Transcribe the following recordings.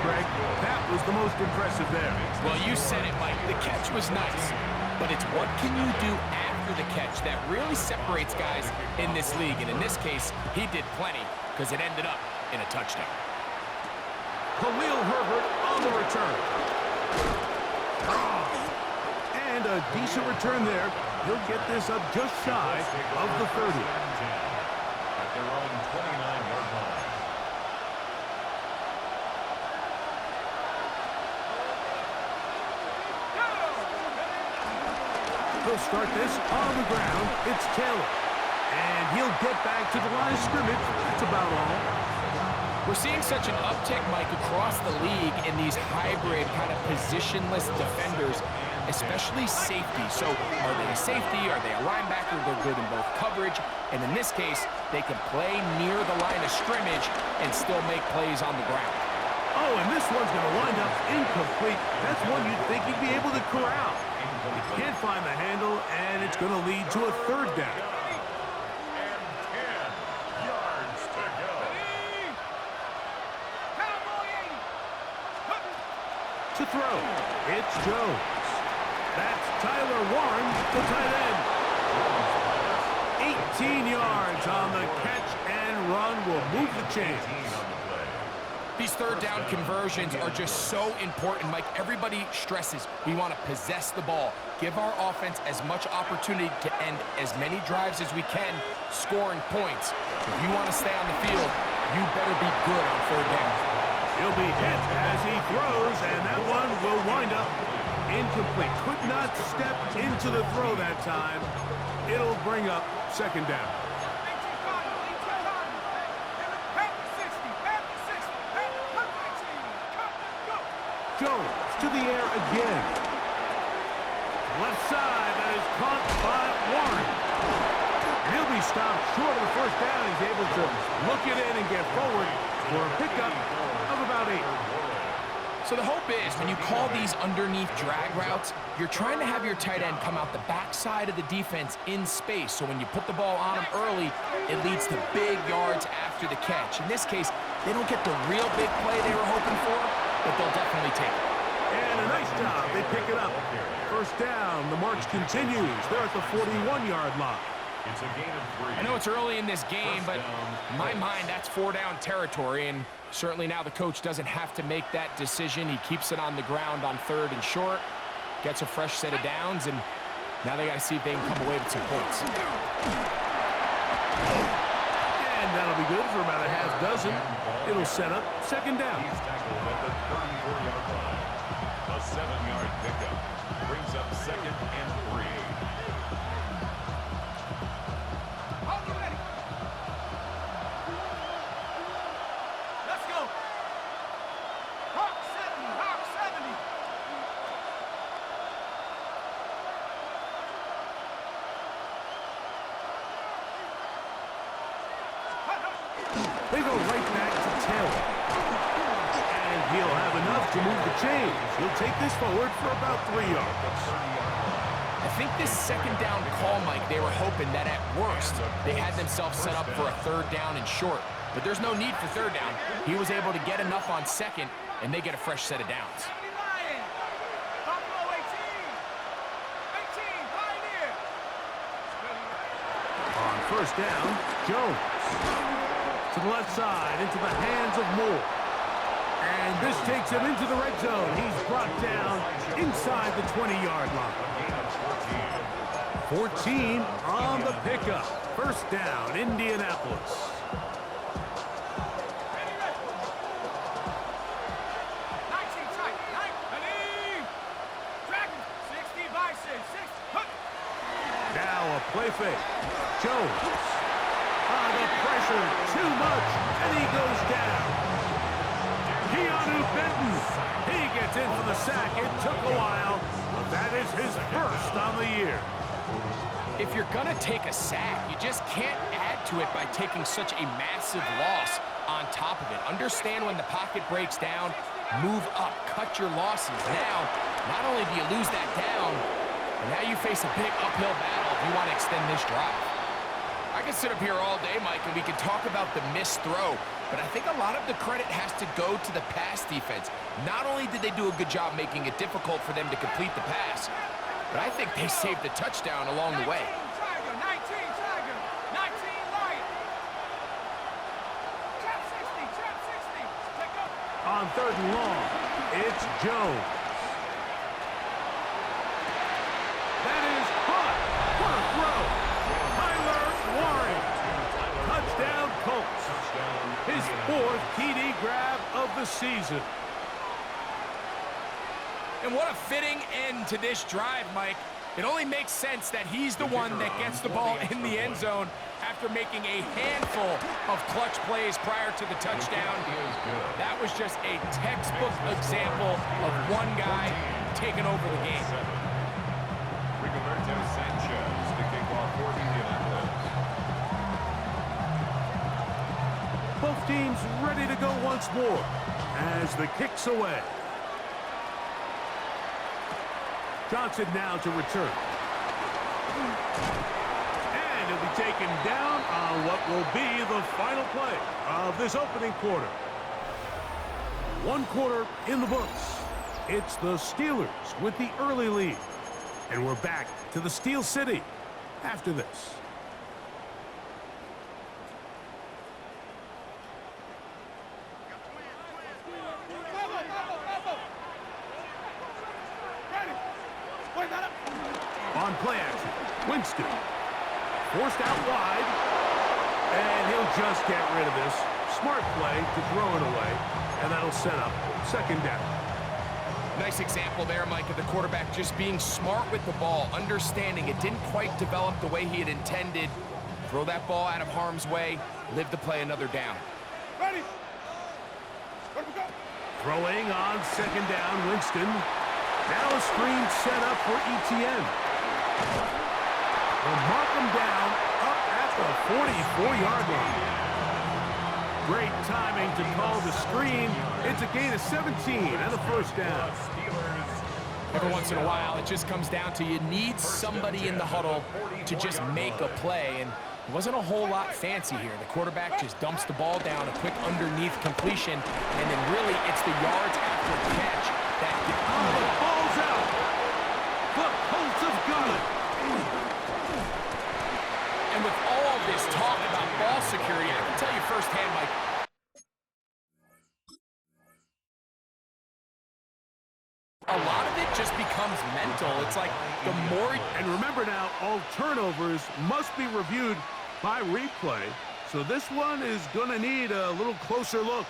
Greg. That was the most impressive there. Well, you said it, Mike. The catch was nice, but it's what can you do after the catch that really separates guys in this league. And in this case, he did plenty because it ended up in a touchdown. Khalil Herbert on the return. And a decent return there. He'll get this up just shy of the 30. At their own 29-yard line. He'll start this on the ground. It's Taylor. And he'll get back to the line of scrimmage. That's about all. We're seeing such an uptick, Mike, across the league in these hybrid kind of positionless defenders, especially safety. So are they a safety? Are they a linebacker? They're good in both coverage. And in this case, they can play near the line of scrimmage and still make plays on the ground. Oh, and this one's going to wind up incomplete. That's one you'd think he'd be able to corral. He can't find the handle, and it's going to lead to a third down. And 10 yards to go. To throw, it's Jones. That's Tyler Warren, the tight end. 18 yards on the catch and run will move the chains. These third down conversions are just so important, Mike. Everybody stresses we want to possess the ball, give our offense as much opportunity to end as many drives as we can, scoring points. If you want to stay on the field, you better be good on third down. He'll be hit as he throws, and that one will wind up incomplete. Could not step into the throw that time. It'll bring up second down. Jones to the air again. Left side, that is caught by Warren. He'll be stopped short of the first down. He's able to look it in and get forward for a pickup of about 8. So the hope is when you call these underneath drag routes, you're trying to have your tight end come out the backside of the defense in space. So when you put the ball on him early, it leads to big yards after the catch. In this case, they don't get the real big play they were hoping for, but they'll definitely take it. And a nice job. They pick it up. First down. The march continues. They're at the 41-yard line. It's a gain of 3. I know it's early in this game, but in my mind, that's 4-down territory, and certainly now the coach doesn't have to make that decision. He keeps it on the ground on third and short, gets a fresh set of downs, and now they got to see if they can come away with some points. And that'll be good for about a half dozen. It'll set up second down. He's tackled at the 34-yard line. A 7-yard pickup brings up second and 3. They go right back to Taylor. And he'll have enough to move the chains. He'll take this forward for about 3 yards. I think this second down call, Mike, they were hoping that at worst they had themselves set up for a third down and short. But there's no need for third down. He was able to get enough on second, and they get a fresh set of downs. On first down, Jones. To the left side, into the hands of Moore. And this takes him into the red zone. He's brought down inside the 20-yard line. 14 on the pickup. First down, Indianapolis. Now a play fake. Jones. The pressure, too much, and he goes down. Keanu Benton, he gets in for the sack. It took a while, but that is his first on the year. If you're going to take a sack, you just can't add to it by taking such a massive loss on top of it. Understand when the pocket breaks down, move up, cut your losses. Now, not only do you lose that down, but now you face a big uphill battle if you want to extend this drive. I can sit up here all day, Mike, and we can talk about the missed throw, but I think a lot of the credit has to go to the pass defense. Not only did they do a good job making it difficult for them to complete the pass, but I think they saved the touchdown along the way. 19 Tiger, 19 Lion. Trap 60, trap 60. Take up. On 3rd and long, it's Jones. That is caught. What a throw. Tyler Warren. Touchdown Colts. His 4th TD grab of the season. And what a fitting end to this drive, Mike. It only makes sense that he's the one that gets the ball in the end zone after making a handful of clutch plays prior to the touchdown. That was just a textbook example of one guy taking over the game. Rigoberto Sanchez to kick off for Indianapolis. Both teams ready to go once more as the kick's away. Johnson now to return. And he'll be taken down on what will be the final play of this opening quarter. 1 quarter in the books. It's the Steelers with the early lead. And we're back to the Steel City after this. On play action, Winston. Forced out wide. And he'll just get rid of this. Smart play to throw it away. And that'll set up 2nd down. Nice example there, Mike, of the quarterback just being smart with the ball, understanding it didn't quite develop the way he had intended. Throw that ball out of harm's way, live to play another down. Ready. Where we go? Throwing on 2nd down, Winston. Now a screen set up for ETN. They'll mark him down up at the 44-yard line. Great timing to call the screen. It's a gain of 17 and a 1st down. Every once in a while, it just comes down to you need somebody in the huddle to just make a play, and it wasn't a whole lot fancy here. The quarterback just dumps the ball down, a quick underneath completion, and then really it's the yards after the catch that get The ball's out. The Colts have got it. And with all this talk about ball security, I can tell you firsthand, Mike, a lot of it just becomes mental. It's like the more... And remember now, all turnovers must be reviewed by replay. So this one is going to need a little closer look.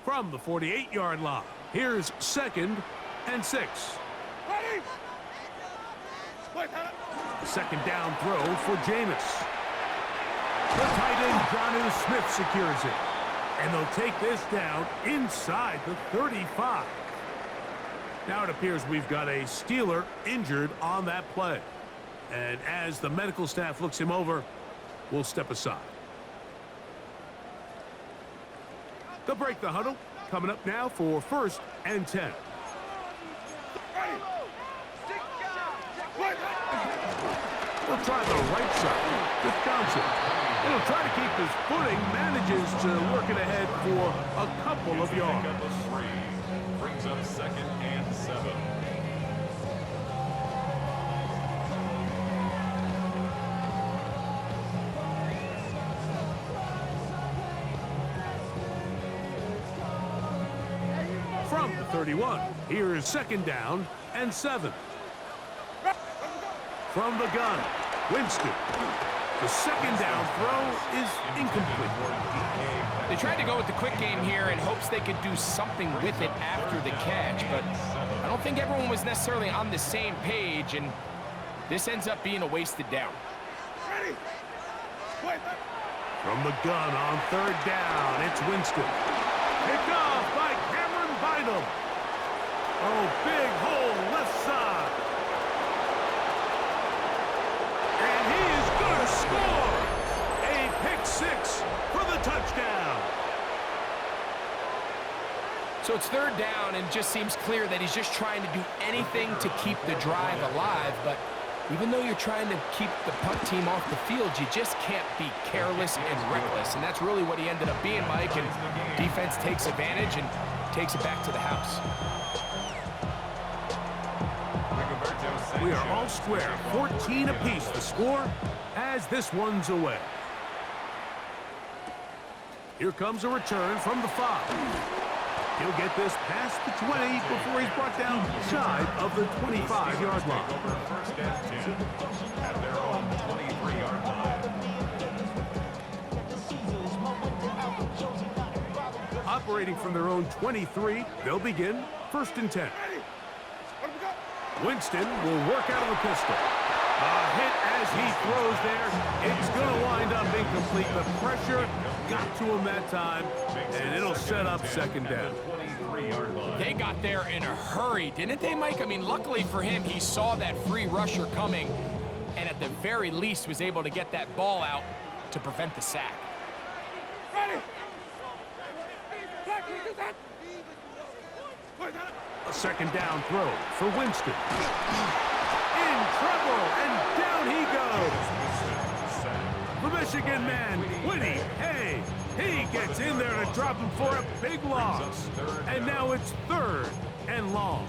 From the 48-yard line, here's 2nd and 6. Ready. Wait, 2nd down throw for Jameis. The tight end, Jonnu Smith, secures it. And they'll take this down inside the 35. Now it appears we've got a Steeler injured on that play. And as the medical staff looks him over, we'll step aside. They'll break the huddle. Coming up now for 1st and 10. They'll try the right side with Johnson. He'll try to keep his footing, manages to work it ahead for a couple of yards. Brings up 2nd and 7. From the 31, here is 2nd down and 7. From the gun, Winston. The 2nd down throw is incomplete. They tried to go with the quick game here in hopes they could do something with it after the catch, but I don't think everyone was necessarily on the same page, and this ends up being a wasted down. Ready. Wait. From the gun on 3rd down, it's Winston. Picked off by Cameron Bynum. Oh, big hole left side. And he is going to score. A pick six for the touchdown. So it's third down, and just seems clear that he's just trying to do anything to keep the drive alive. But even though you're trying to keep the punt team off the field, you just can't be careless and reckless. And that's really what he ended up being, Mike. And defense takes advantage and takes it back to the house. We are all square, 14 apiece the score as this one's away. Here comes a return from the 5. He'll get this past the 20 before he's brought down shy of the 25-yard line. First and 10 at their own 23-yard line. Operating from their own 23, they'll begin first and 10. Winston will work out of the pistol. A hit as he throws there. It's going to wind up incomplete. The pressure got to him that time, and it'll set up second down. They got there in a hurry, didn't they, Mike? I mean, luckily for him, he saw that free rusher coming, and at the very least was able to get that ball out to prevent the sack. Ready. A second down throw for Winston. In trouble, and down he goes. The Michigan man, Quiddy, hey, he gets in there to drop him for a big loss. And now it's third and long.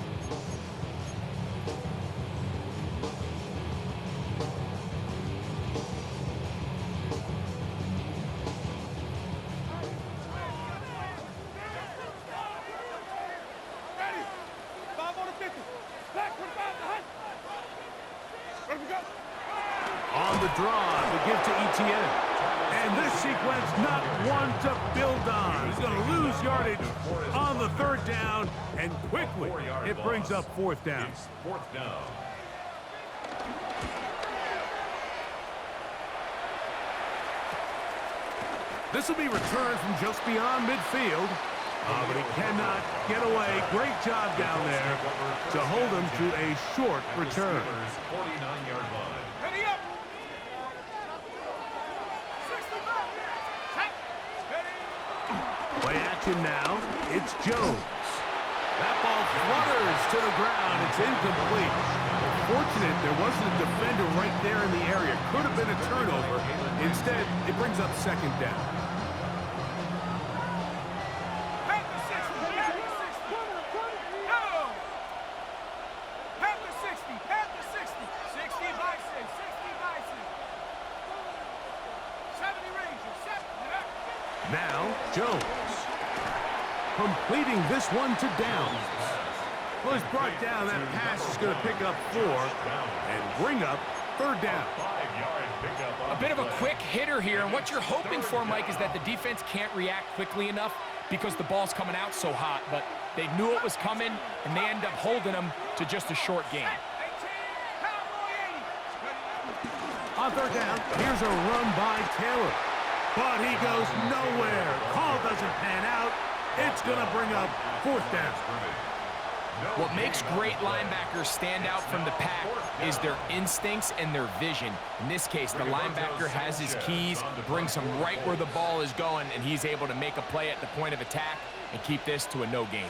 Ready. 5 on the 50. Back 25 behind. Ready to go. On the draw to give to Etienne. And this sequence, not one to build on. He's going to lose yardage on the third down, and quickly it brings up fourth down. Fourth down. This will be returned from just beyond midfield. But he cannot get away. Great job down there to hold him to a short return. 49-yard line. Ready up. 65. Check. Ready. Play action now. It's Jones. That ball flutters to the ground. It's incomplete. Fortunate there wasn't a defender right there in the area. Could have been a turnover. Instead, it brings up second down. Pat the 60. Pat the 60. Go. Pat the 60. Pat the 60. 60 by 6. 60 by 6. 70 Rangers. 70. Now, Jones. Completing this one to Downs. Well, he's brought down. That pass is going to pick up 4 and bring up third down. 5-yard pickup on A bit of a quick hitter here, and what you're hoping for, Mike, is that the defense can't react quickly enough because the ball's coming out so hot, but they knew it was coming, and they end up holding them to just a short gain. 18. Cowboy 80. On third down, here's a run by Taylor. But he goes nowhere. Call doesn't pan out. It's going to bring up fourth down. What makes great linebackers stand out from the pack is their instincts and their vision. In this case, the linebacker has his keys, brings him right where the ball is going, and he's able to make a play at the point of attack and keep this to a no gain.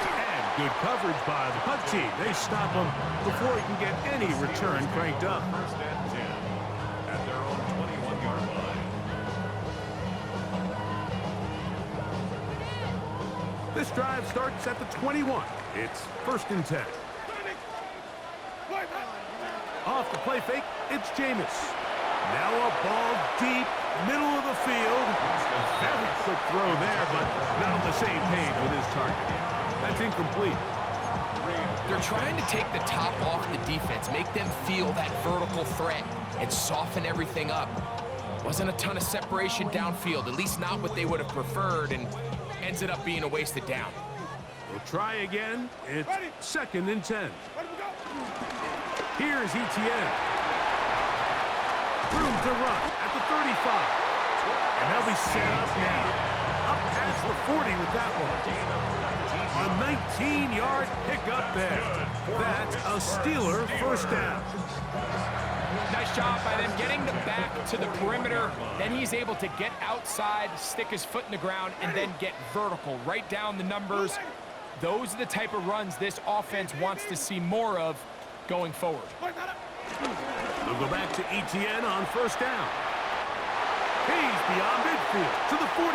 And good coverage by the punt team. They stop him before he can get any return cranked up. First and 10 at their own 21-yard line. This drive starts at the 21. It's first and 10. Off the play fake, it's Jameis. Now a ball deep, middle of the field. A very quick throw there, but not on the same page with his target. That's incomplete. They're trying to take the top off the defense, make them feel that vertical threat, and soften everything up. Wasn't a ton of separation downfield, at least not what they would have preferred, and ends up being a wasted down. We'll try again. It's second and 10. Here's Etienne. Room to run at the 35. And they'll be set up now. Up past the 40 with that one. A 19-yard pickup there. That's a Steeler first down. Nice job by them getting the back to the perimeter. Then he's able to get outside, stick his foot in the ground, and then get vertical. Right down the numbers. Those are the type of runs this offense wants to see more of going forward. They'll go back to ETN on first down. He's beyond midfield to the 45.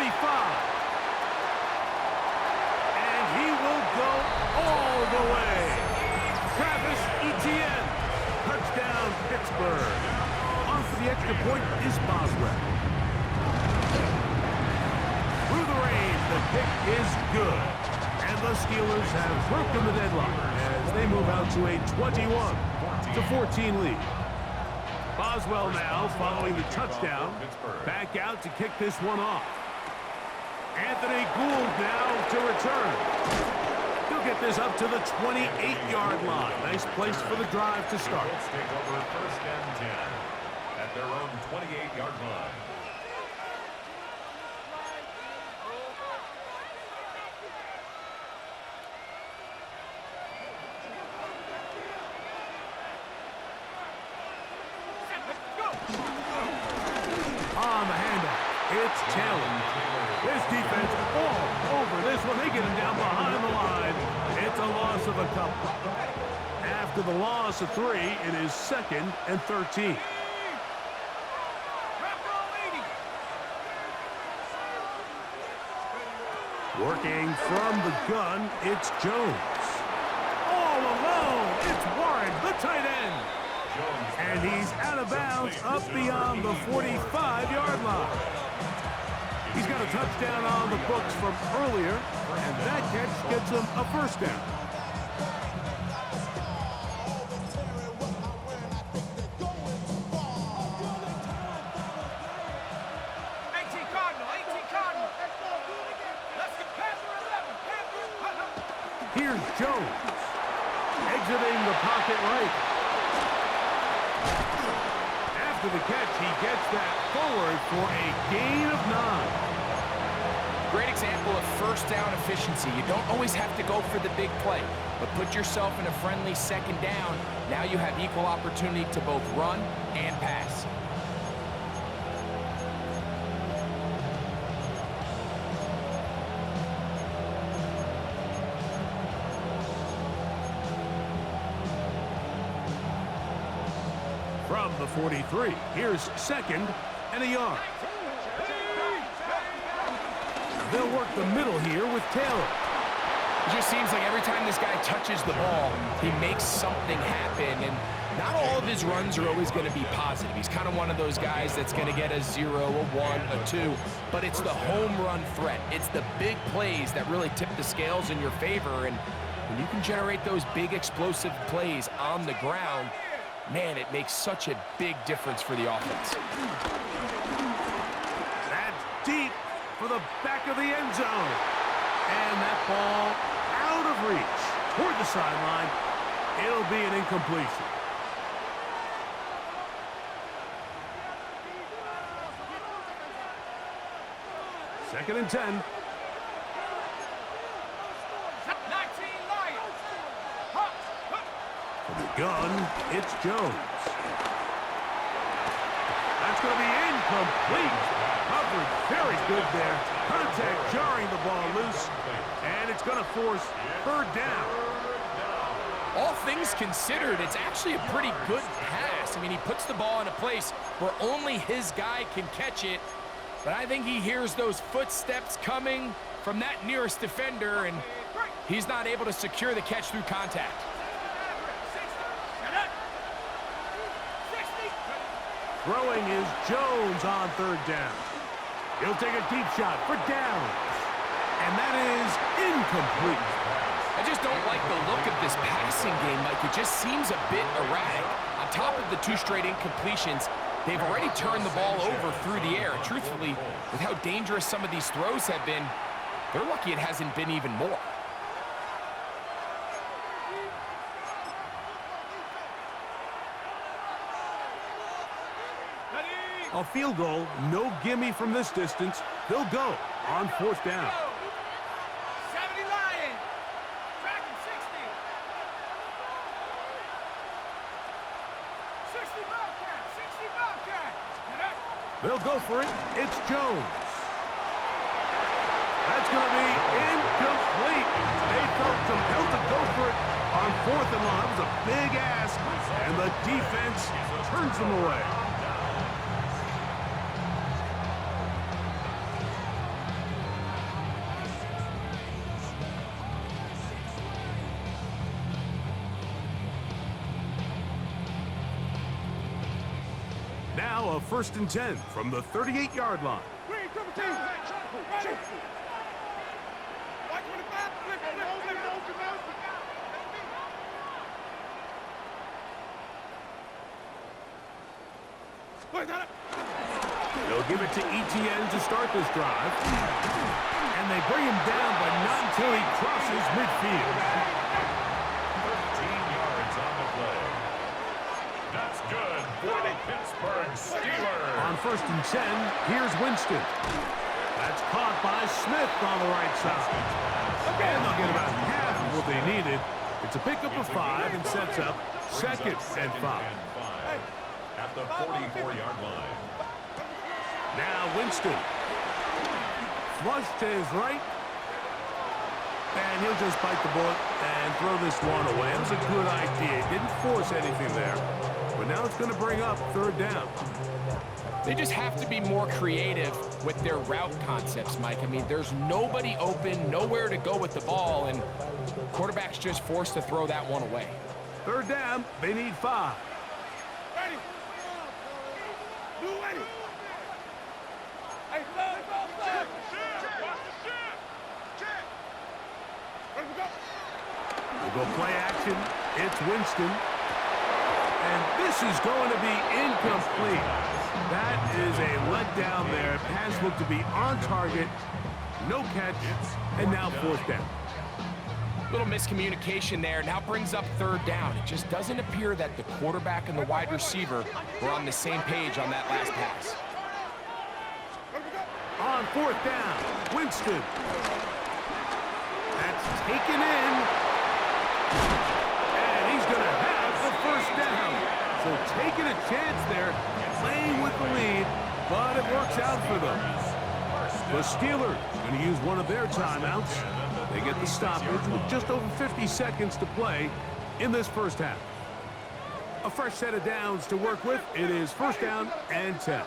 And he will go all the way. Travis Etienne. Touchdown, Pittsburgh. On for the extra point is Boswell. Through the rain, the kick is good. And the Steelers have broken the deadlock as they move out to a 21-14 lead. Boswell now following the touchdown. Back out to kick this one off. Anthony Gould now to return. He'll get this up to the 28-yard line. Nice place for the drive to start. Colts take over first and 10 at their own 28-yard line. On the handoff, it's Taylor. This defense all over this one. They get him down behind the line. It's a loss of a couple. After the loss of 3, it is 2nd and 13. Working from the gun, it's Jones. All alone, it's Warren, the tight end. And he's out of bounds up beyond the 45-yard line. He's got a touchdown on the books from earlier, and that catch gets him a first down. Here's Jones, exiting the pocket right. After the catch, he gets that forward for a gain of 9. Great example of first down efficiency. You don't always have to go for the big play, but put yourself in a friendly second down. Now you have equal opportunity to both run and pass. From the 43, here's 2nd and a yard. They'll work the middle here with Taylor. It just seems like every time this guy touches the ball, he makes something happen, and not all of his runs are always going to be positive. He's kind of one of those guys that's going to get a 0, a 1, a 2, but it's the home run threat. It's the big plays that really tip the scales in your favor, and when you can generate those big explosive plays on the ground, man, it makes such a big difference for the offense. That's deep for the back of the end zone. And that ball out of reach toward the sideline. It'll be an incompletion. Second and 10. From the gun, it's Jones. That's going to be incomplete. Covered very good there. Contact jarring the ball loose. And it's going to force 3rd down. All things considered, it's actually a pretty good pass. I mean, he puts the ball in a place where only his guy can catch it. But I think he hears those footsteps coming from that nearest defender, and he's not able to secure the catch through contact. Throwing is Jones on 3rd down. He'll take a deep shot for downs. And that is incomplete. I just don't like the look of this passing game, Mike. It just seems a bit erratic. On top of the 2 straight incompletions, they've already turned the ball over through the air. Truthfully, with how dangerous some of these throws have been, they're lucky it hasn't been even more. A field goal, no gimme from this distance. They'll go on 4th down. 70 Lions. Tracking 60. 60 Bobcat. 60 Bobcat. They'll go for it. It's Jones. That's going to be incomplete. They felt compelled to go for it on 4th and long. That was a big ask, and the defense turns them away. Now a 1st and 10 from the 38-yard line. Green, double team. Ready. White 25. Flip, flip, flip. They'll give it to ETN to start this drive. And they bring him down, but not until he crosses midfield. 13 yards on the play. That's good for the Pittsburgh Steelers. On 1st and 10, here's Winston. That's caught by Smith on the right side. And they'll get about half of what they needed. It's a pickup of 5 and sets up 2nd and 5. At the 44-yard line. Now Winston. Flush to his right. And he'll just bite the bullet and throw this one away. It was a good idea. Didn't force anything there. But now it's going to bring up 3rd down. They just have to be more creative with their route concepts, Mike. I mean, there's nobody open, nowhere to go with the ball, and quarterback's just forced to throw that one away. 3rd down, they need 5. Ready. Blue ready. Hey, flag. Ready to go. We'll go play action. It's Winston. And this is going to be incomplete. That is a letdown there. Pass looked to be on target. No catch. And now 4th down. Little miscommunication there. Now brings up 3rd down. It just doesn't appear that the quarterback and the wide receiver were on the same page on that last pass. On 4th down, Winston. That's taken in. And he's going to have the 1st down. So taking a chance there, playing with the lead, but it works out for them. The Steelers going to use one of their timeouts. They get the stoppage with just over 50 seconds to play in this 1st half. A fresh set of downs to work with. It is 1st down and 10.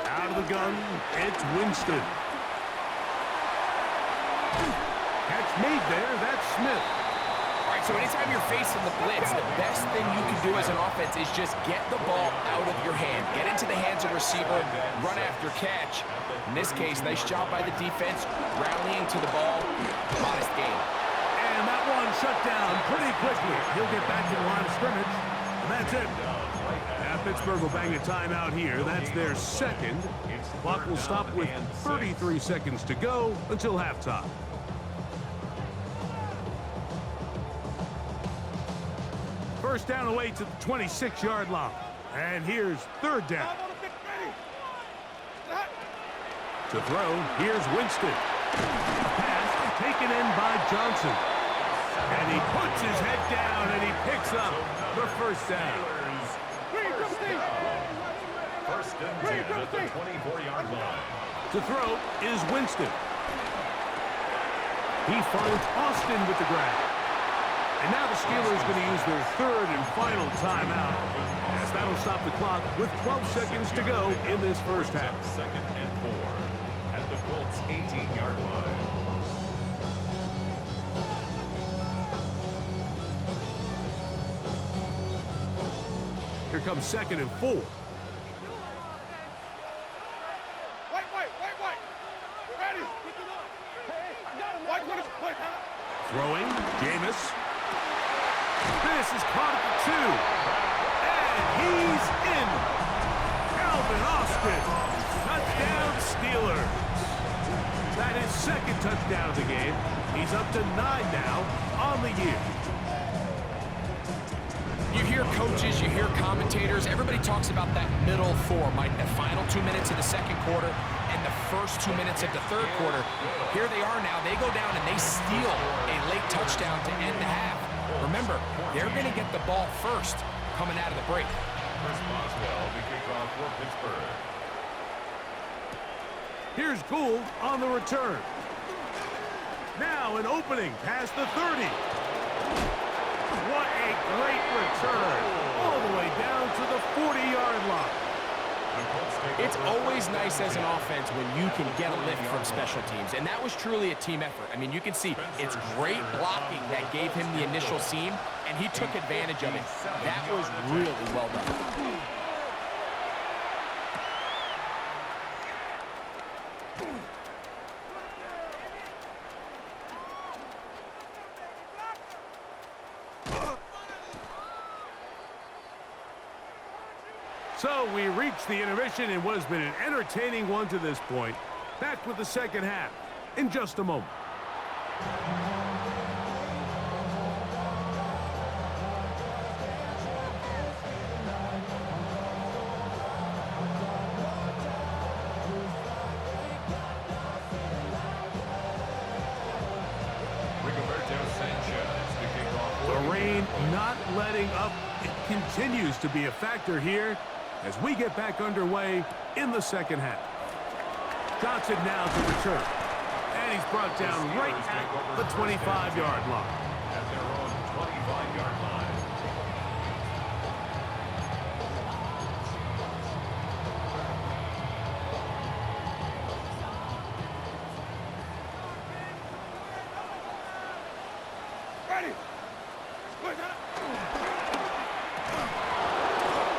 Out of the gun, it's Winston. Catch made there, that's Smith. All right, so anytime you're facing the blitz, the best thing you can do as an offense is just get the ball out of your hand. Get into the hands of the receiver, run after catch. In this case, nice job by the defense, rallying to the ball. Modest game. And that one shut down pretty quickly. He'll get back to the line of scrimmage, and that's it. Now Pittsburgh will bang a timeout here. That's their 2nd. Clock will stop with 33 seconds to go until halftime. First down away to the 26-yard line. And here's 3rd down. To throw, here's Winston. A pass taken in by Johnson. And he puts his head down and he picks up the 1st down. 1st and 10 at the 24-yard line. To throw is Winston. He finds Austin with the grab. And now the Steelers going to use their 3rd and final timeout. As that'll stop the clock with 12 seconds to go in this 1st half. 2nd and 4 at the Colts 18-yard line. Here comes 2nd and 4. White. Ready. White, Throwing, Jameis. This is caught at the 2. And he's in. Calvin Austin. Touchdown, Steelers. That is 2nd touchdown of the game. He's up to 9 now on the year. You hear coaches, you hear commentators, everybody talks about that middle four, Mike, the final 2 minutes of the second quarter and the first 2 minutes of the third quarter. Here they are now. They go down and they steal a late touchdown to end the half. Remember, they're going to get the ball first coming out of the break. Chris Boswell, the kickoff for Pittsburgh. Here's Gould on the return. Now an opening past the 30. What a great return. All the way down to the 40-yard line. It's always nice as an offense when you can get a lift from special teams, and that was truly a team effort. I mean, you can see it's great blocking that gave him the initial seam, and he took advantage of it. That was really well done. So we reach the intermission in what has been an entertaining one to this point. Back with the second half in just a moment. The rain not letting up. It continues to be a factor here as we get back underway in the second half. Johnson now to return. And he's brought down right at the 25-yard line. At their own 25-yard line. Ready. Quick,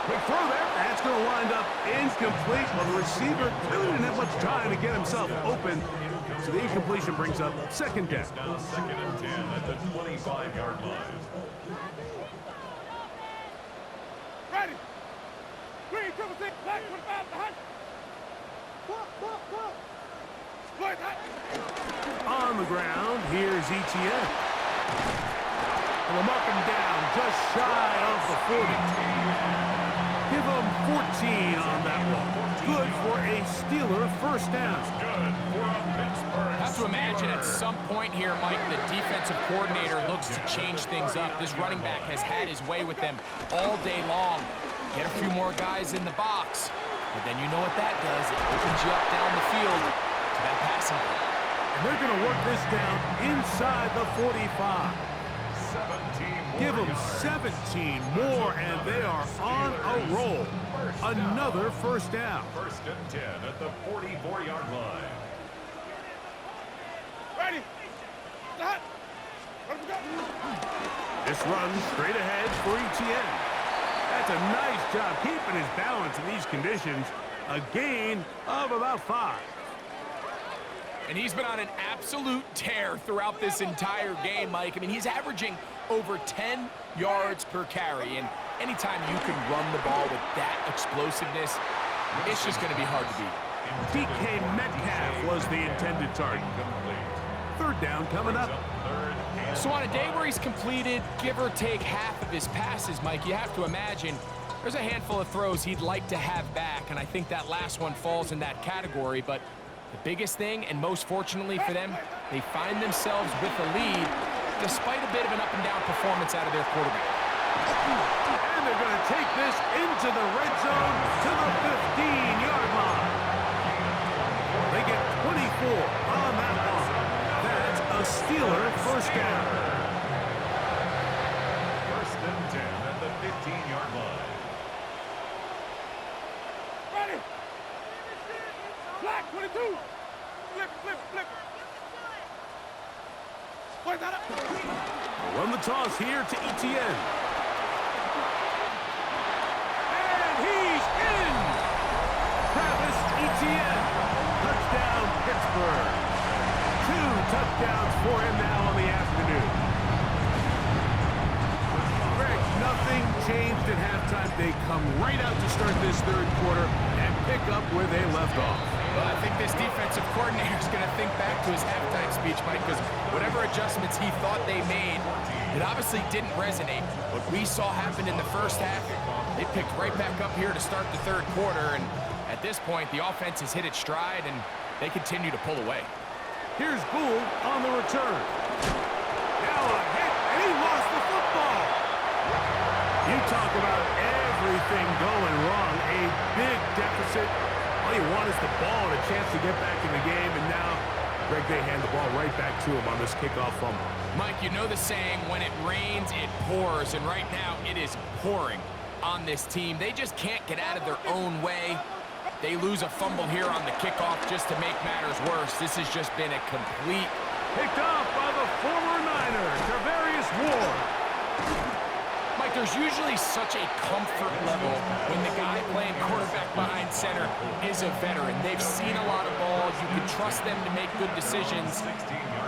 Quick throw there. That's going to wind up incomplete. Well, the receiver really didn't have much time to get himself open. So the incompletion brings up second down. Now second and 10 at the 25-yard line. ready. Green, triple six, black, 25, behind. Split that. On the ground, here's ETN. And we'll mark him down just shy of the 40. Give him 14 on that one. Good for a Steeler first down. Good for a Pittsburgh. Have to imagine at some point here, Mike, the defensive coordinator looks to change things up. This running back has had his way with them all day long. Get a few more guys in the box. But then you know what that does. It opens you up down the field to that passing game. And they're going to work this down inside the 45. 17 more Give them yards. 17 more, and they are on a roll. Another first down. First and 10 at the 44-yard line. Ready. Set. Let him go. This runs straight ahead for ETN. That's a nice job keeping his balance in these conditions. A gain of about 5. And he's been on an absolute tear throughout this entire game, Mike. I mean, he's averaging over 10 yards per carry. And anytime you can run the ball with that explosiveness, it's just going to be hard to beat. DK Metcalf was the intended target. Third down coming up. So on a day where he's completed, give or take half of his passes, Mike, you have to imagine there's a handful of throws he'd like to have back. And I think that last one falls in that category. But the biggest thing, and most fortunately for them, they find themselves with a lead despite a bit of an up-and-down performance out of their quarterback. And they're going to take this into the red zone to the 15-yard line. They get 24 on that one. That's a Steeler first down. First and 10 at the 15-yard line. Ready. Black, 22. Flip, flip, flip. Split that up. Run the toss here to ETN. And he's in! Travis Etienne. Touchdown, Pittsburgh. 2 touchdowns for him now on the afternoon. Greg, nothing changed at halftime. They come right out to start this third quarter and pick up where they left off. Well, I think this defensive coordinator is going to think back to his halftime speech, Mike, because whatever adjustments he thought they made, It obviously didn't resonate. What we saw happen in the first half, they picked right back up here to start the third quarter, and at this point, the offense has hit its stride, and they continue to pull away. Here's Gould on the return. Now a hit, and he lost the football. You talk about everything going wrong. A big deficit. All you want is the ball and a chance to get back in the game, and now Greg, they hand the ball right back to him on this kickoff fumble. Mike, you know the saying, when it rains, it pours, and right now it is pouring on this team. They just can't get out of their own way. They lose a fumble here on the kickoff just to make matters worse. This has just been a complete... Picked off by the former Niner, Tarvarius Ward. Mike, there's usually such a comfort level when the guy playing quarterback behind center is a veteran. They've seen a lot of balls. You can trust them to make good decisions.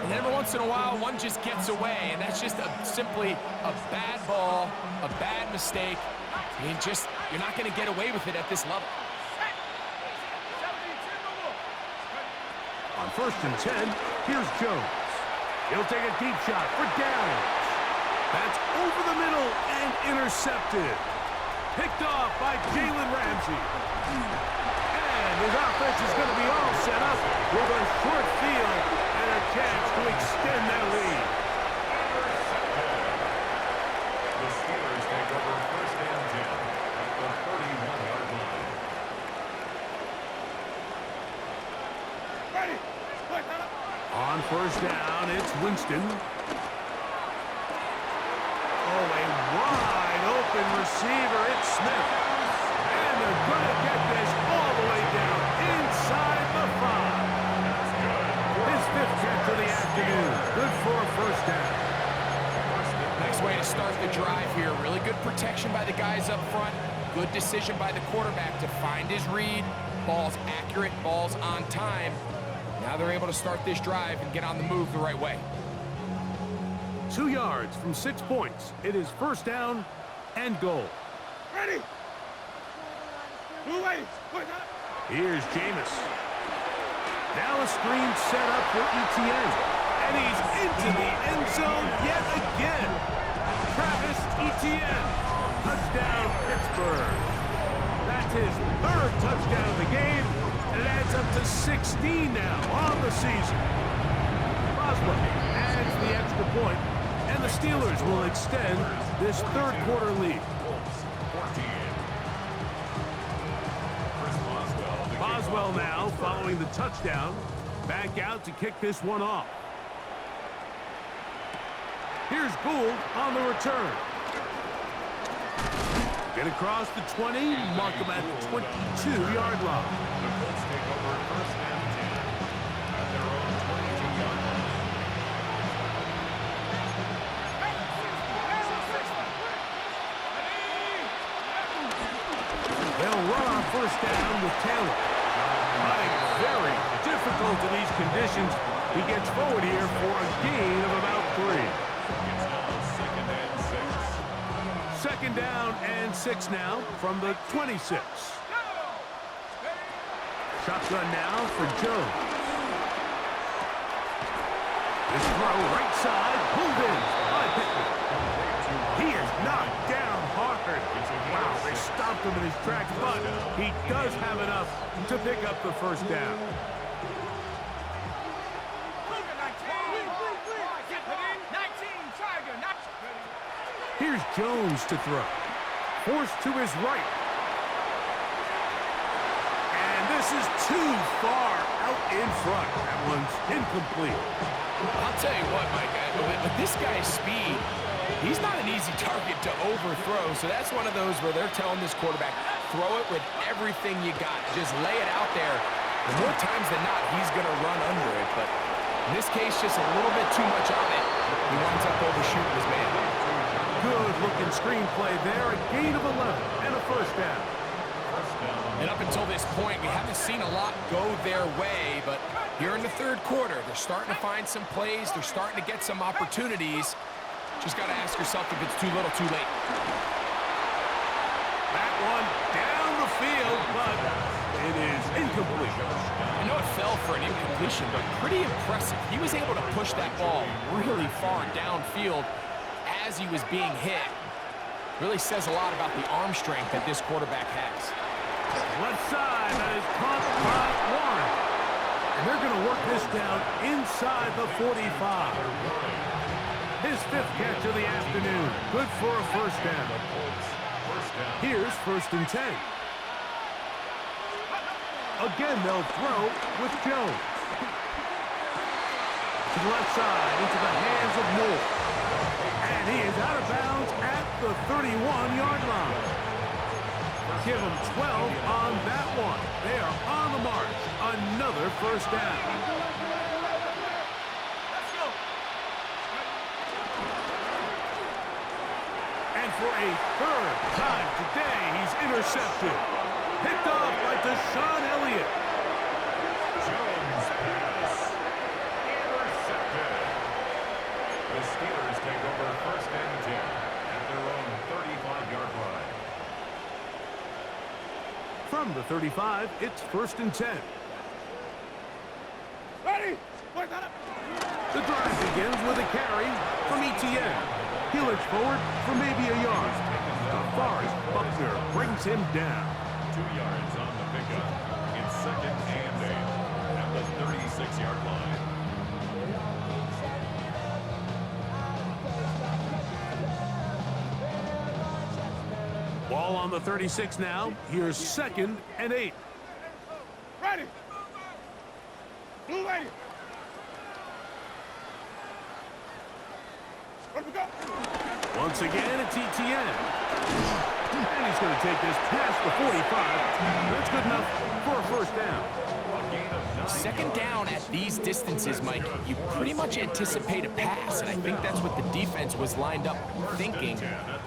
And every once in a while, one just gets away, and that's just simply a bad ball, a bad mistake. I mean, you're not going to get away with it at this level. On 1st and 10, here's Jones. He'll take a deep shot for Downs. That's over the middle and intercepted. Picked off by Jalen Ramsey. And his offense is going to be all set up with a short field and a chance to extend their lead. The Steelers take over 1st and 10 at the 31-yard line. Ready. On 1st down, it's Winston. Oh, a wide open receiver. It's Smith. And they're going to get this all the way down inside the 5. His 5th catch of the afternoon. Good for a 1st down. Nice way to start the drive here. Really good protection by the guys up front. Good decision by the quarterback to find his read. Ball's accurate, ball's on time. Now they're able to start this drive and get on the move the right way. 2 yards from 6 points. It is 1st down and goal. Ready. Move away. Here's Jameis. Now a screen set up for Etienne. And he's into the end zone yet again. Travis Etienne. Touchdown, Pittsburgh. That's his 3rd touchdown of the game. And it adds up to 16 now on the season. Boswell adds the extra point, and the Steelers will extend this 3rd quarter lead. Boswell now following the touchdown. Back out to kick this one off. Here's Gould on the return. Get across the 20, mark him at the 22-yard line. The Colts take over 1st and 10 at their own 22-yard line. They'll run on 1st down with Taylor. Running very difficult in these conditions. He gets forward here for a gain of about 3. It's now 2nd and 6. 2nd down and 6 now from the 26. Shotgun now for Jones. This throw right side, pulled in by Pittman. He is knocked down hard. Wow, they stopped him in his tracks, but he does have enough to pick up the 1st down. Here's Jones to throw. Forced to his right. And this is too far out in front. That one's incomplete. I'll tell you what, Mike, with this guy's speed, he's not an easy target to overthrow. So that's one of those where they're telling this quarterback, throw it with everything you got. Just lay it out there. And more times than not, he's going to run under it. But in this case, just a little bit too much on it. He winds up overshooting his man. Good-looking screenplay there. A gain of 11 and a 1st down. And up until this point, we haven't seen a lot go their way, but here in the 3rd quarter, they're starting to find some plays. They're starting to get some opportunities. Just got to ask yourself if it's too little, too late. That one down the field, but it is incomplete. I know it fell for an incompletion, but pretty impressive. He was able to push that ball really far downfield as he was being hit. Really says a lot about the arm strength that this quarterback has. Left side, that is caught by Warren. And they're going to work this down inside the 45. His 5th catch of the afternoon. Good for a first down. Here's 1st and 10. Again, they'll throw with Jones. To the left side, into the hands of Moore. And he is out of bounds at the 31-yard line. Give them 12 on that one. They are on the march. Another first down. Let's go. And for a 3rd time today, he's intercepted. Picked off by Deshaun Elliott. Jones pass. Intercepted. The Steelers take over 1st and 10 at their own 35-yard line. From the 35, it's 1st and 10. Ready? Work that up. The drive begins with a carry from ETN. He looks forward for maybe a yard. DeForest Buckner brings him down. 2 yards on the pickup. It's 2nd and 8 at the 36-yard line. Ball on the 36 now. Here's 2nd and 8. Ready. Blue ready. Where we go? Once again, it's ETN. And he's going to take this past the 45. That's good enough for a first down. A gain of 9 Second down at these distances, Mike, you pretty much anticipate a pass, and I think that's what the defense was lined up thinking.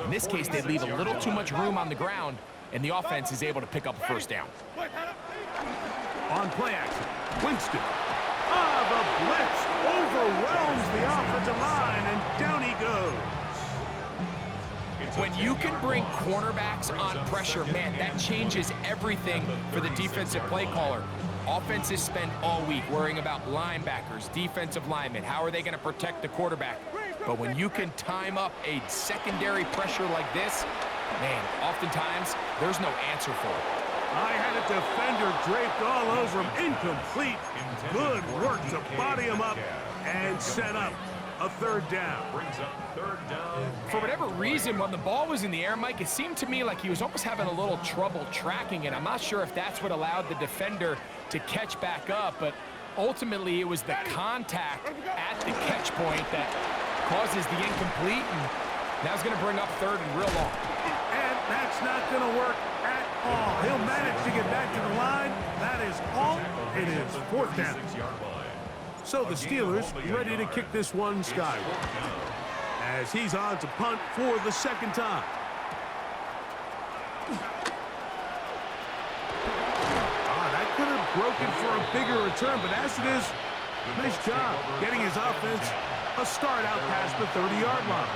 In this case, they leave a little too much room on the ground, and the offense is able to pick up a first down. Work that up. On play action, Winston. The blitz overwhelms the offensive line, and down he goes. When you can bring cornerbacks on pressure, man, that changes everything for the defensive play caller. Offenses spend all week worrying about linebackers, defensive linemen. How are they going to protect the quarterback? But when you can time up a secondary pressure like this, man, oftentimes there's no answer for it. I had a defender draped all over him. Incomplete. Good work to body him up and set up a 3rd down. brings up 3rd down. For whatever reason, when the ball was in the air, Mike, it seemed to me like he was almost having a little trouble tracking it. I'm not sure if that's what allowed the defender to catch back up, but ultimately it was the contact at the catch point that causes the incomplete, and now it's going to bring up 3rd and real long. And that's not going to work at all. He'll manage to get back to the line. That is all. It is 4th down. 36-yard line. So the Steelers ready to kick this one skyward as he's on to punt for the 2nd time. That could have broken for a bigger return, but as it is, nice job getting his offense a start out past the 30-yard line.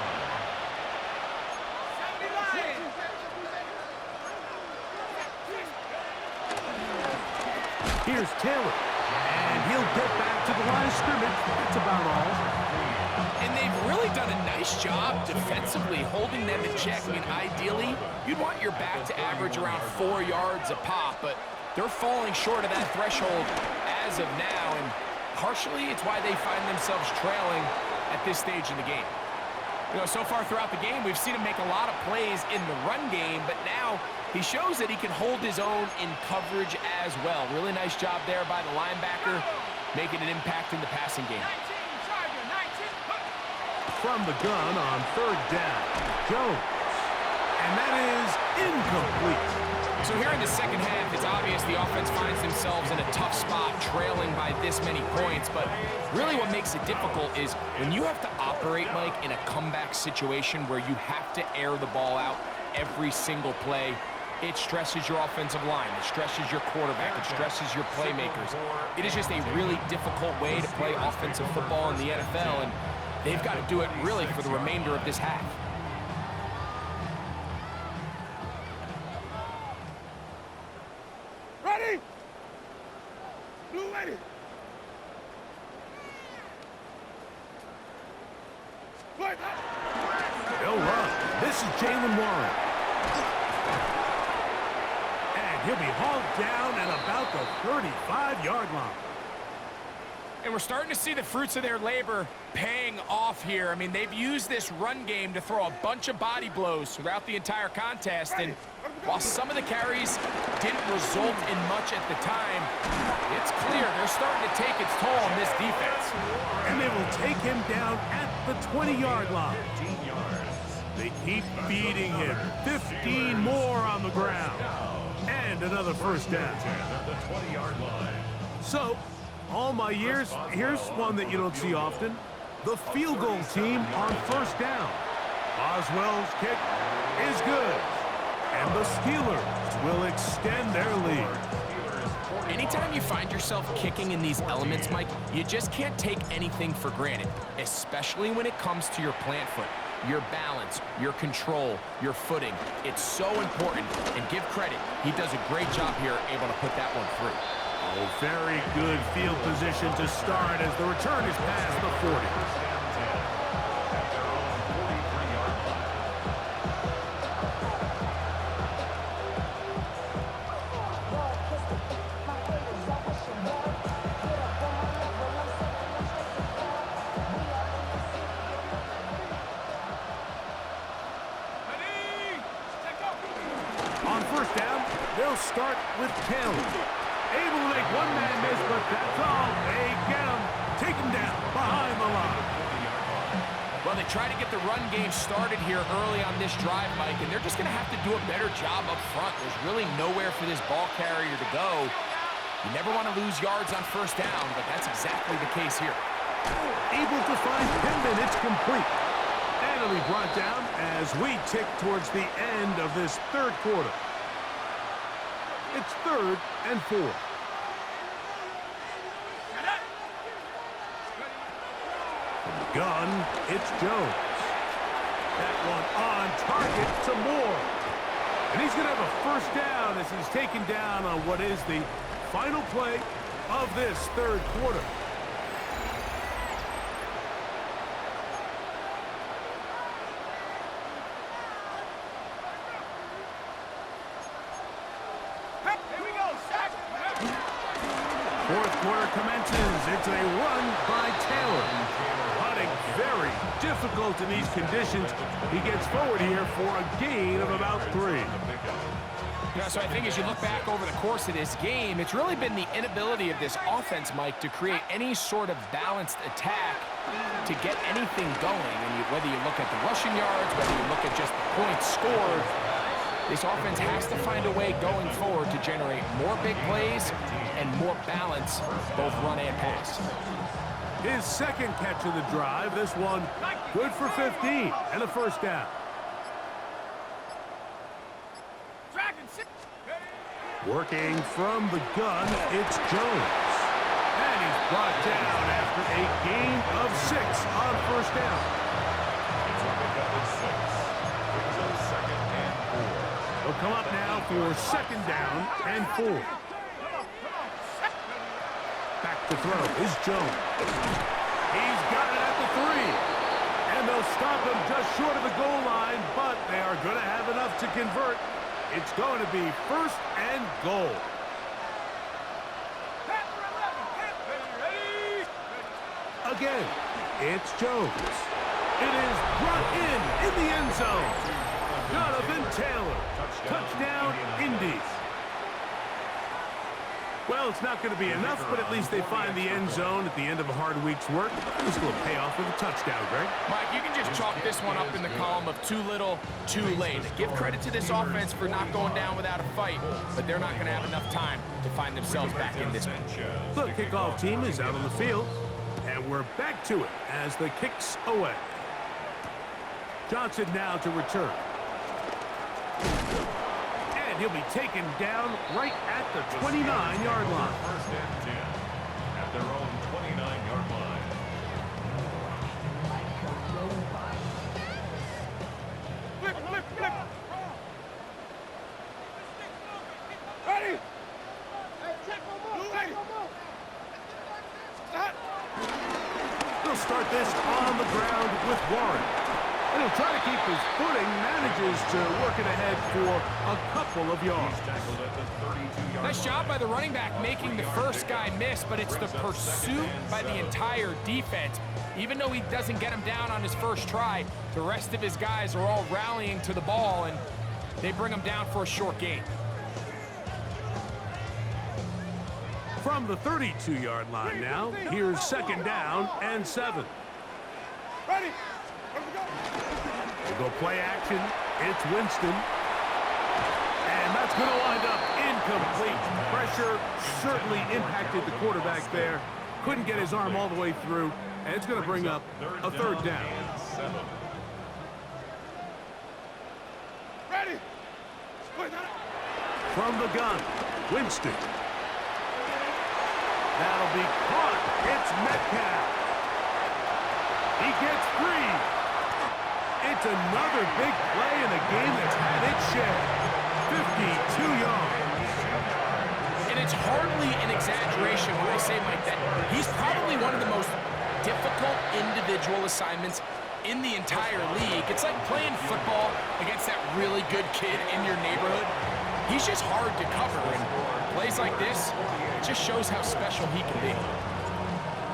70 line. Here's Taylor, and he'll get back to the line of scrimmage. That's about all. And they've really done a nice job defensively holding them in check. I mean, ideally, you'd want your back to average around 4 yards a pop, but they're falling short of that threshold as of now, and partially it's why they find themselves trailing at this stage in the game. You know, so far throughout the game, we've seen him make a lot of plays in the run game, but now he shows that he can hold his own in coverage as well. Really nice job there by the linebacker, making an impact in the passing game. 19, Charger, 19. From the gun on 3rd down, Jones. And that is incomplete. So here in the second half, it's obvious the offense finds themselves in a tough spot, trailing by this many points. But really what makes it difficult is when you have to operate, Mike, in a comeback situation where you have to air the ball out every single play, it stresses your offensive line, it stresses your quarterback, it stresses your playmakers. It is just a really difficult way to play offensive football in the NFL, and they've got to do it really for the remainder of this half. Ready? Blue ready. Work up. This is Jalen Warren. And he'll be hauled down at about the 35-yard line. And we're starting to see the fruits of their labor paying off here. I mean, they've used this run game to throw a bunch of body blows throughout the entire contest. And while some of the carries didn't result in much at the time, it's clear they're starting to take its toll on this defense. And they will take him down at the 20-yard line. 15 yards. They keep feeding him. 15 more on the ground. And another first down. 10 at the 20-yard line. So, all my years, here's one that you don't see often. The field goal team on first down. Boswell's kick is good. And the Steelers will extend their lead. Anytime you find yourself kicking in these elements, Mike, you just can't take anything for granted, especially when it comes to your plant foot, your balance, your control, your footing. It's so important, and give credit. He does a great job here able to put that one through. Oh, very good field position to start as the return is past the 40. On first down, they'll start with Taylor. Able to make one man miss, but that's all. They get him. Take him down behind the line. Well, they try to get the run game started here early on this drive, Mike, and they're just going to have to do a better job up front. There's really nowhere for this ball carrier to go. You never want to lose yards on first down, but that's exactly the case here. Able to find Pittman. It's complete. And it'll be brought down as we tick towards the end of this third quarter. It's 3rd and 4. From the gun, it's Jones. That one on target to Moore. And he's going to have a first down as he's taken down on what is the final play of this third quarter. Fourth quarter commences. It's a run by Taylor. Putting very difficult in these conditions. He gets forward here for a gain of about 3. Yeah, so I think as you look back over the course of this game, it's really been the inability of this offense, Mike, to create any sort of balanced attack to get anything going. And whether you look at the rushing yards, whether you look at just the points scored, this offense has to find a way going forward to generate more big plays and more balance, both run and pass. His second catch of the drive. This one good for 15 and a first down. Working from the gun, it's Jones. And he's brought down after a gain of 6 on first down. He'll come up now for second down and 4. Back to throw is Jones. He's got it at the 3. And they'll stop him just short of the goal line, but they are going to have enough to convert. It's going to be first and goal. Again, it's Jones. It is brought in the end zone. Jonathan Taylor. Touchdown, Indy. Well, it's not going to be enough, but at least they find the end zone at the end of a hard week's work. This will pay off with a touchdown, Greg. Mike, you can just chalk this one up in the column of too little, too late. Give credit to this offense for not going down without a fight, but they're not going to have enough time to find themselves back in this one. The kickoff team is out on the field, and we're back to it as the kick's away. Johnson now to return. And he'll be taken down right at the 29-yard line. First and 10 at their own 29-yard line. Ready? They'll start this on the ground with Warren. And he'll try to keep his footing, manages to work it ahead for a couple of yards. Tackled at the 32-yard Nice job by the running back making the first guy miss, but it's the pursuit by the entire defense. Even though he doesn't get him down on his first try, the rest of his guys are all rallying to the ball, and they bring him down for a short gain. From the 32-yard line now, here's 2nd down and 7. Ready? We'll go play action. It's Winston. And that's going to wind up incomplete. Pressure certainly impacted the quarterback there. Couldn't get his arm all the way through. And it's going to bring up a 3rd down. and 7. Ready? From the gun, Winston. That'll be caught. It's Metcalf. He gets free. It's another big play in a game that's had its share. 52 yards. And it's hardly an exaggeration when I say, Mike, that he's probably one of the most difficult individual assignments in the entire league. It's like playing football against that really good kid in your neighborhood. He's just hard to cover, and plays like this, it just shows how special he can be.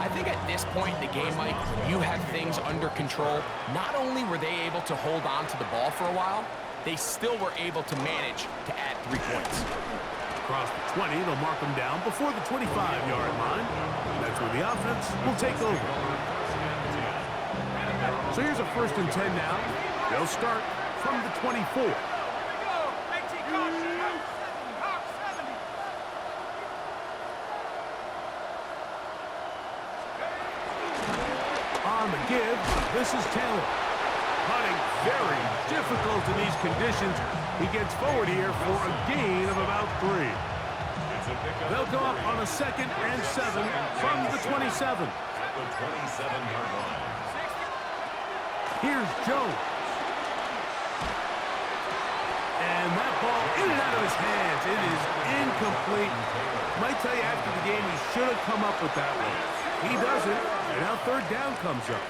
I think at this point in the game, Mike, when you have things under control, not only were they able to hold on to the ball for a while, they still were able to manage to add 3 points. Across the 20, they'll mark him down before the 25-yard line. That's where the offense will take over. So here's a 1st and 10 now. They'll start from the 24. On the give, this is Taylor. Hunting very difficult in these conditions. He gets forward here for a gain of about 3. They'll go up on a 2nd and 7 from the 27. At the 27-yard line. Here's Jones. And that ball in and out of his hands. It is incomplete. Might tell you after the game he should have come up with that one. He doesn't, and now 3rd down comes up.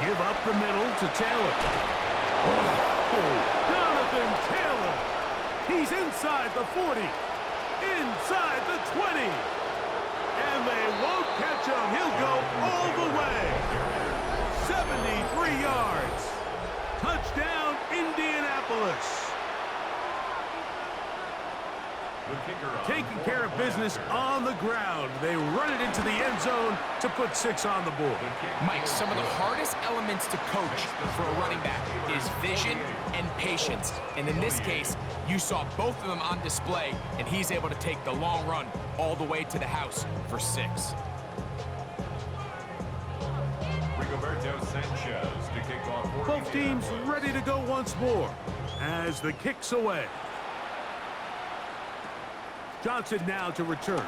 Give up the middle to Taylor. Oh, Jonathan Taylor. He's inside the 40, inside the 20. And they won't catch him. He'll go all the way. 73 yards. Touchdown, Indianapolis. The kicker on Taking care of business on the ground. They run it into the end zone to put 6 on the board. Mike, some of the hardest elements to coach for a running back is vision and patience. And in this case, you saw both of them on display, and he's able to take the long run all the way to the house for 6. Rigoberto Sanchez to kick off for Both teams Indianapolis. ready to go once more as the kick's away. Johnson now to return.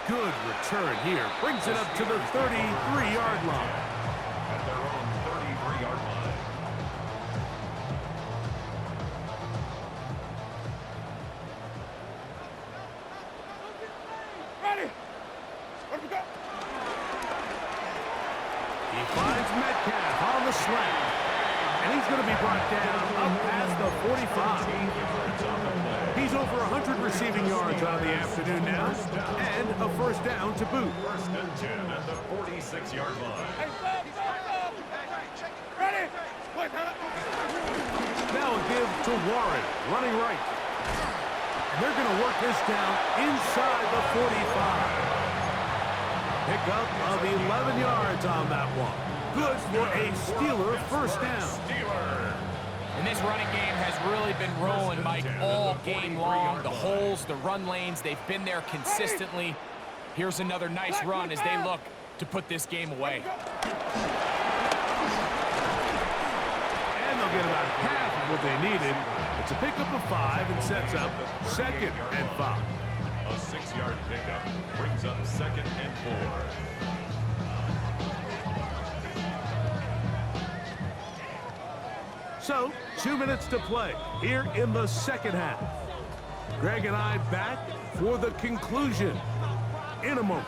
Good return here. Brings it up to the 33-yard line. At their own 33-yard line. Ready? Where we go? He finds Metcalf on the slant. And he's going to be brought down up past the 45. He's over 100 receiving yards on the afternoon now. And a 1st down to boot. 1st and 10 at the 46-yard line. Hey, stop. Ready? Wait, Now a give to Warren, running right. And they're going to work this down inside the 45. Pickup of 11 yards on that one. Good for a Steeler 1st down. And this running game has really been rolling, Mike, all game long. The holes, the run lanes, they've been there consistently. Here's another nice run as they look to put this game away. And they'll get about half of what they needed. It's a pickup of 5 and sets up 2nd and 5. A 6-yard pickup brings up 2nd and 4. So, 2 minutes to play here in the 2nd half. Greg and I back for the conclusion in a moment.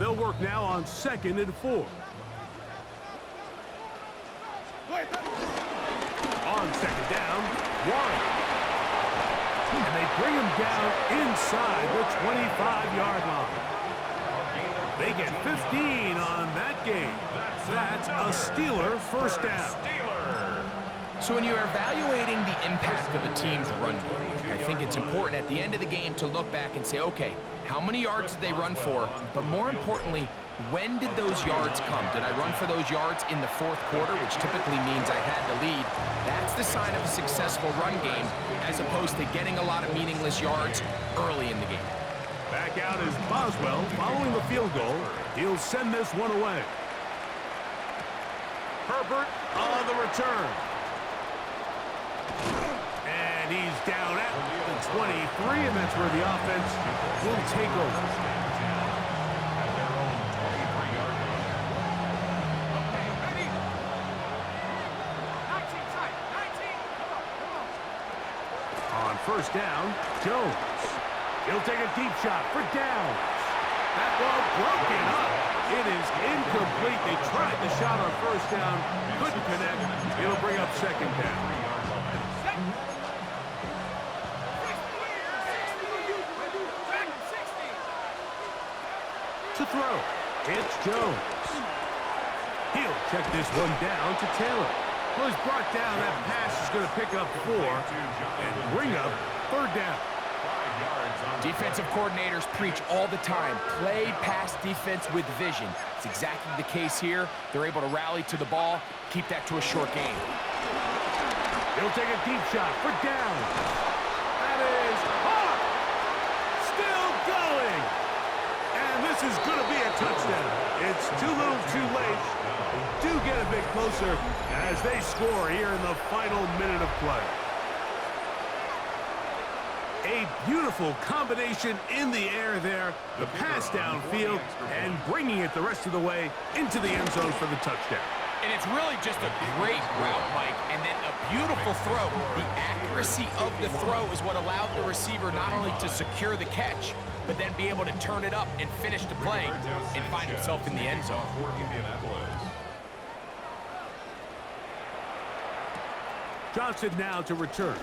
They'll work now on 2nd and 4. On 2nd down, Warren. And they bring him down inside the 25-yard line. They get 15 on that game. That's a Steeler first down. So when you're evaluating the impact of a team's run game, I think it's important at the end of the game to look back and say, okay, how many yards did they run for? But more importantly, when did those yards come? Did I run for those yards in the 4th quarter, which typically means I had the lead? That's the sign of a successful run game, as opposed to getting a lot of meaningless yards early in the game. Back out is Boswell following the field goal. He'll send this one away. Herbert on the return. And he's down at the 23, and that's where the offense will take over. On first down, Jones. He'll take a deep shot for Downs. That ball broken up. It is incomplete. They tried the shot on first down. Couldn't connect. It'll bring up 2nd down. To throw, it's Jones. He'll check this one down to Taylor. Well, he's brought down. That pass is going to pick up 4 and bring up 3rd down. Defensive coordinators preach all the time, play pass defense with vision. It's exactly the case here. They're able to rally to the ball, keep that to a short game. He'll take a deep shot for Downs. That is caught. Still going. And this is going to be a touchdown. It's too little too late. Do get a bit closer as they score here in the final minute of play. A beautiful combination in the air there. The pass downfield and bringing it the rest of the way into the end zone for the touchdown. And it's really just a great route, Mike, and then a beautiful throw. The accuracy of the throw is what allowed the receiver not only to secure the catch, but then be able to turn it up and finish the play and find himself in the end zone. Johnson now to return.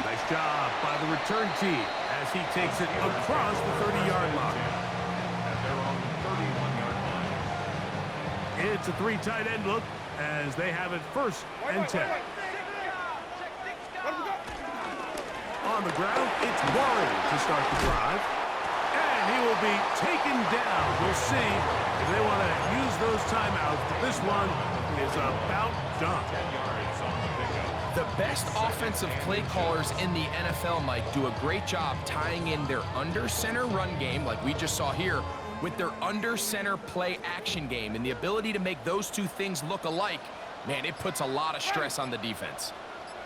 Nice job by the return team as he takes it across the 30-yard line. It's a 3 tight end look as they have it 1st and 10. On the ground, it's Warren to start the drive. And he will be taken down. We'll see if they want to use those timeouts. This one is about done. The best offensive play callers in the NFL, Mike, do a great job tying in their under-center run game, like we just saw here, with their under-center play action game. And the ability to make those two things look alike, man, it puts a lot of stress on the defense.